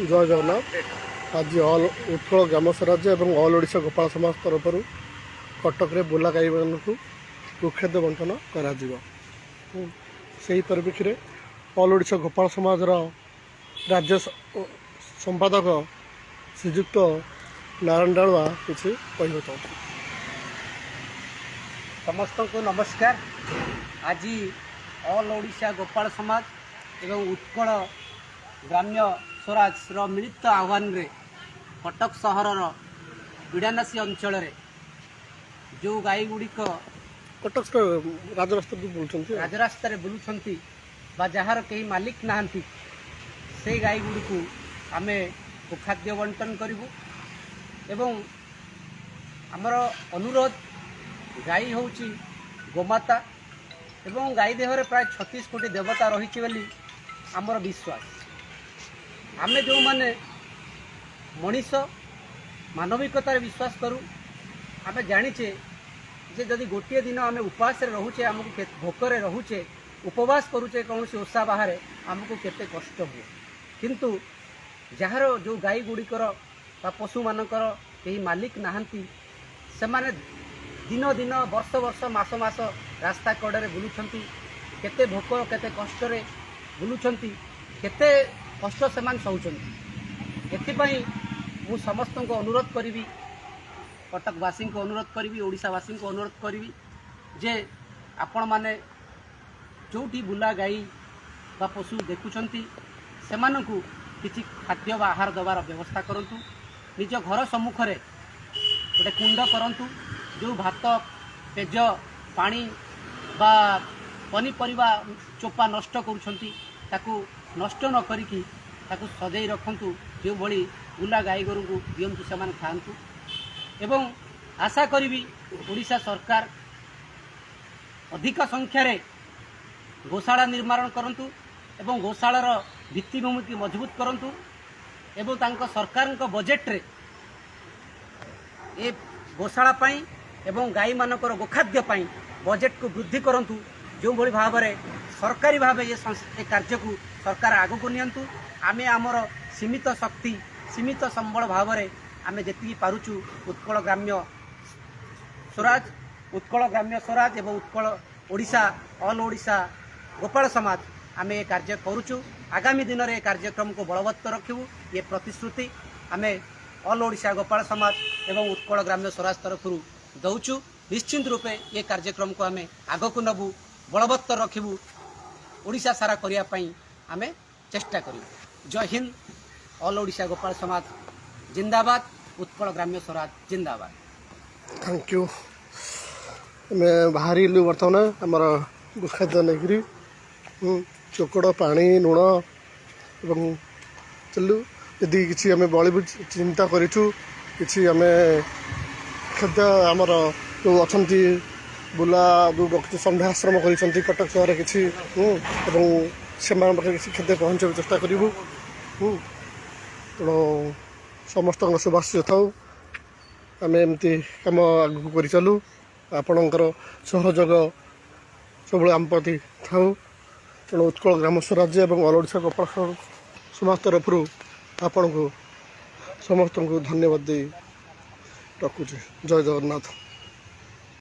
जय जगन्नाथ। आज ऑल उत्कल ग्राम स्वराज और ऑल ओडिशा गोपाल समाज तरफ कटक रे बुला गाई मान गोखाद्य बंटन कर परिप्रेक्षी में ऑल ओडिशा गोपाल समाज राज्य संपादक श्रीजुक्त नारायण डालुआ किसी कहना चाहते। समस्त को नमस्कार। आज ऑल ओडिशा गोपाल समाज एवं उत्कल ग्राम्य स्वराज मिलित आह्वान रे कटक सहर बिड़ानासी अंचल जो गाई गुड़िक कटक राजरास्ता राजरास्त बुलूं जार कहीं मालिक नहांती से गाई गुड़ी को आम खाद्य बंटन करूँ एवं आमर अनुरोध गाई हूँ गोमाता एवं गाई देहरे प्राय 36 कोटी देवता रही बोली आमर विश्वास। आम जो माने मनीष मानविकतार विश्वास करूँ आम जाचे जे जदि गोटे दिन आम उपास रोचे आमको भोकर रोचे उपवास करुचे कौन ओषा बाहर आमको केते कष्ट हुए किंतु जार जो गाई गुड़िकर पशु मानकर कहीं मालिक नहांती से माने दिन दिन वर्ष वर्ष मास मास रास्ता कड़े बुलूं केते भोक केते कष्ट बुलूं केते कष्ट से सहूँ। एथिपाई मु समस्त को अनुरोध करी कटकवासी को अनुरोध करी ओडिशावासी को अनुरोध करी जे आपण माने जोटी बुला गाई बा पशु देखुंट से किसी खाद्य बा आहार दबार व्यवस्था करूँ। निज घर सम्मुख में गोटे कुंड करूँ जो भात पेज पानी बा पनीपरिया चोपा नष्ट करूँ नष्ट न करिकी सजै रखु जो भली बुला गाई गोरु को दिंतु से खातु एवं आशा करी ओडिशा सरकार अधिक संख्यार गोशाला निर्माण करंतु एवं गोशालार भित्तिभूमि की मजबूत करंतु एवं तांको सरकार बजेट रे ए गोशाला पाई एवं गाई मानकर गोखाद्य पाई बजेट को वृद्धि करंतु जो भली भाव में सरकारी भाव ये कार्य को सरकार आगु को नियंतु। आमे आमर सीमित शक्ति सीमित संबल भाव में आमे जेतिकी पारुचु उत्कल ग्राम्य स्वराज एवं उत्कल ओडिशा ऑल ओडिशा गोपाल समाज आमे ये कार्य करुचु। आगामी दिन में कार्यक्रम को बलवत्तर रखिबू ये प्रतिश्रुति आमे ऑल ओडिशा गोपाल समाज एवं उत्कल ग्राम्य स्वराज तरफ दौचु। निश्चिंत रूपे ये कार्यक्रम को आमे आग को नबू बलवत्तर रखिबू ओडिशा सारा करिया पई आमे चेष्टा करूँ। जय हिंद। ऑल ओडिशा गोपाल समाज जिंदाबाद। उत्कल ग्राम्य स्वराज जिंदाबाद। Thank you. मैं बाहरी बर्तमान आमर गोखाद्य नहीं चोकड़ पानी लुण एवं चलू यदि किसी आम बड़ी चिंता करूँ कि आम खाद्य आमर जो अच्छा बुला जो संध्या आश्रम कर कटक सहर किसी से किसी खाद्य पहुँचा चेष्टा करूँ तेणु समस्त शुभाशय था आम एमती कम आगे कर चलू आपणकर सहयोग सब आम प्रति था तेणु उत्कल ग्राम स्वराज और ऑल ओडिशा गोपाल समाज तरफ आपण को समस्त को धन्यवाद दे रखुचे। जय जगन्नाथ।